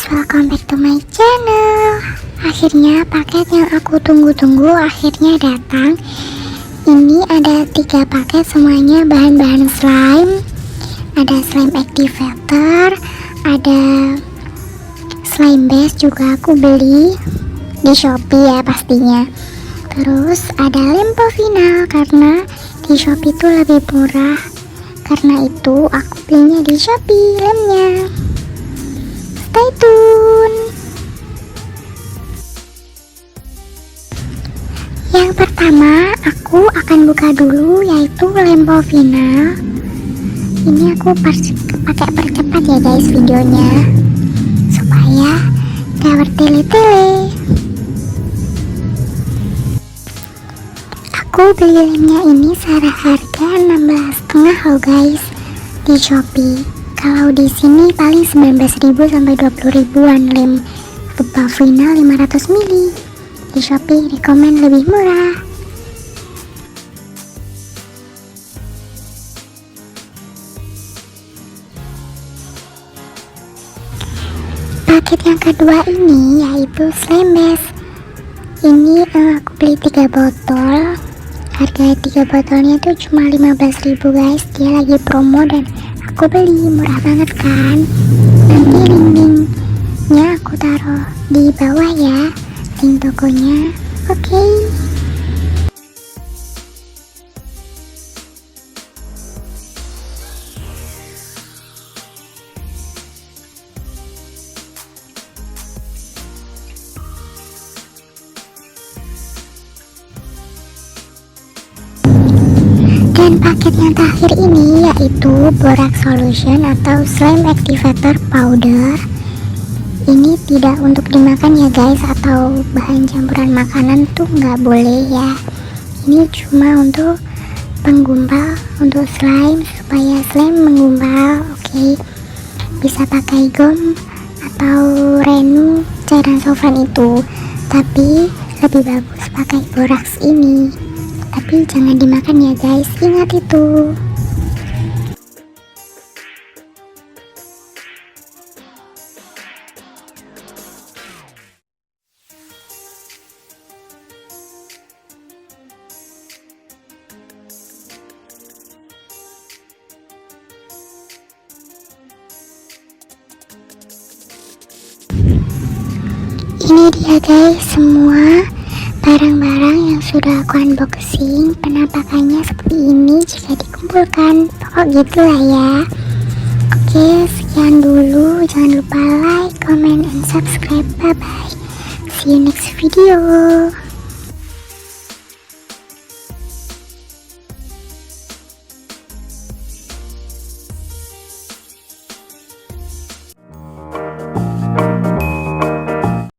welcome back to my channel. Akhirnya paket yang aku tunggu-tunggu akhirnya datang. Ini ada 3 paket, semuanya bahan-bahan slime. Ada slime activator, ada slime base juga aku beli di Shopee ya pastinya. Terus ada lempo final karena di Shopee itu lebih murah. Karena itu aku belinya di Shopee lemnya. Stay tune. Yang pertama aku akan buka dulu yaitu lempo final. Ini aku pakai percepat ya guys videonya supaya gak bertele-tele. Aku beli lemnya ini seharga 16,5 loh guys di Shopee. Kalau di sini paling 19.000 sampai 20.000-an lem Lebah final 500 ml. Di Shopee rekomen lebih murah. Paket yang kedua ini yaitu slime base. Ini aku beli 3 botol. Harga 3 botolnya itu cuma 15.000 guys. Dia lagi promo dan aku beli, murah banget kan. Nanti link-linknya aku taruh di bawah ya, link tokonya. Oke. Dan paket yang terakhir ini yaitu borax solution atau slime activator powder. Ini tidak untuk dimakan ya guys, atau bahan campuran makanan tuh nggak boleh ya. Ini cuma untuk penggumpal untuk slime supaya slime menggumpal. Oke. Bisa pakai gom atau renu cairan solvent itu, tapi lebih bagus pakai borax ini. Tapi jangan dimakan ya guys, ingat itu. Ini dia guys, semua barang-barang yang sudah aku unboxing. Penampakannya seperti ini jika dikumpulkan. Pokok gitulah ya. Oke, sekian dulu. Jangan lupa like, comment, and subscribe. Bye bye. See you next video.